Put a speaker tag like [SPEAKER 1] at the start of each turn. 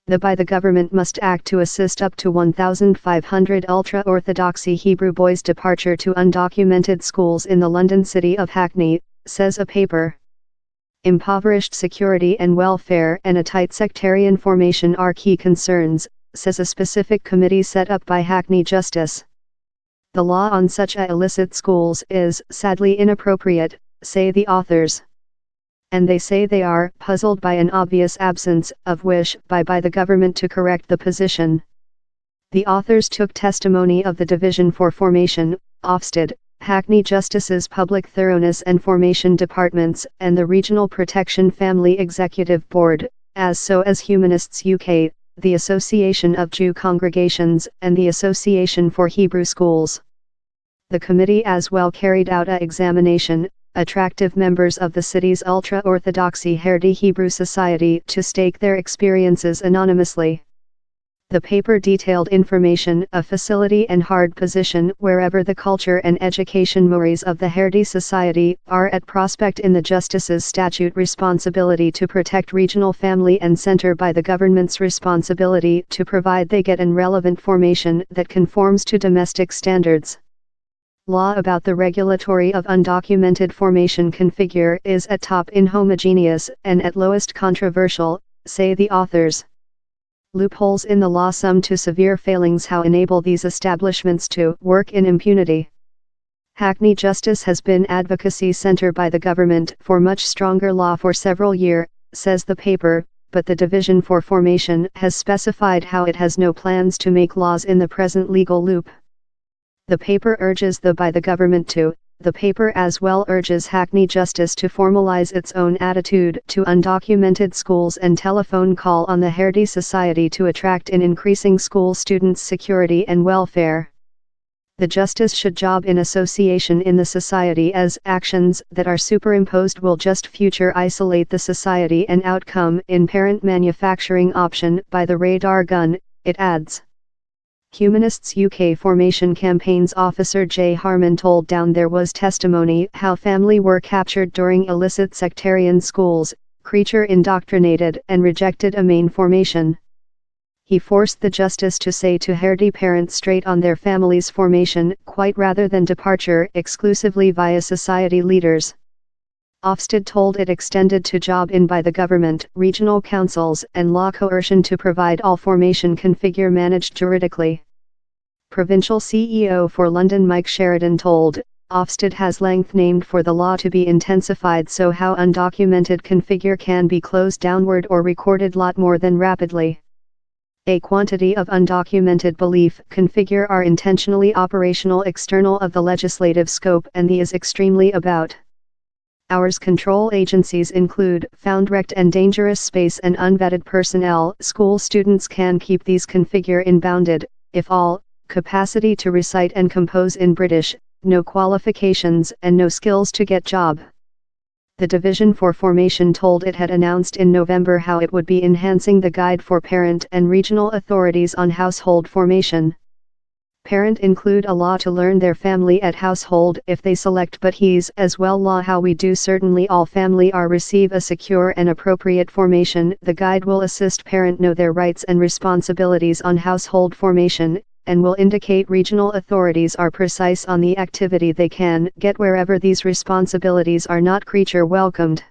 [SPEAKER 1] By the government must act to assist up to 1,500 ultra-Orthodoxy Hebrew boys' departure to undocumented schools in the London city of Hackney, says a paper. Impoverished security and welfare and a tight sectarian formation are key concerns, says a specific committee set up by Hackney Justice. The law on such illicit schools is, sadly, inappropriate, say the authors. And they say they are puzzled by an obvious absence of wish by the government to correct the position. The authors took testimony of the Division for Formation, Ofsted, Hackney Justice's Public Thoroughness and Formation Departments, and the Regional Protection Family Executive Board, as Humanists UK, the Association of Jew Congregations, and the Association for Hebrew Schools. The committee as well carried out an examination, attractive members of the city's ultra-Orthodoxy Haredi Hebrew Society to stake their experiences anonymously. The paper detailed information, a facility and hard position wherever the culture and education mores of the Haredi Society are at prospect in the Justice's statute responsibility to protect regional family and center by the government's responsibility to provide they get an relevant formation that conforms to domestic standards. Law about the regulatory of undocumented formation configure is at top inhomogeneous and at lowest controversial, say the authors. Loopholes in the law sum to severe failings how enable these establishments to work in impunity. Hackney Justice has been advocacy center by the government for much stronger law for several years, says the paper, but the Division for Formation has specified how it has no plans to make laws in the present legal loop. The paper urges by the government to. The paper as well urges Hackney Justice to formalize its own attitude to undocumented schools and telephone call on the Haredi Society to attract in increasing school students' security and welfare. The Justice should job in association in the society as actions that are superimposed will just future isolate the society and outcome in parent manufacturing option by the radar gun, it adds. Humanists UK Formation Campaigns Officer J. Harman told Down there was testimony how family were captured during illicit sectarian schools, creature indoctrinated and rejected a main formation. He forced the Justice to say to Haredi parents straight on their family's formation quite rather than departure exclusively via society leaders. Ofsted told it extended to job in by the government, regional councils and law coercion to provide all formation configure managed juridically. Provincial CEO for London Mike Sheridan told, Ofsted has length named for the law to be intensified so how undocumented configure can be closed downward or recorded lot more than rapidly. A quantity of undocumented belief configure are intentionally operational external of the legislative scope and the is extremely about. Ours control agencies include found wrecked and dangerous space and unvetted personnel. School students can keep these configure in bounded, if all, capacity to recite and compose in British, no qualifications and no skills to get job. The Division for Formation told it had announced in November how it would be enhancing the guide for parent and regional authorities on household formation. Parent include a law to learn their family at household if they select but he's as well law how we do certainly all family are receive a secure and appropriate formation. The guide will assist parent know their rights and responsibilities on household formation, and will indicate regional authorities are precise on the activity they can get wherever these responsibilities are not creature welcomed.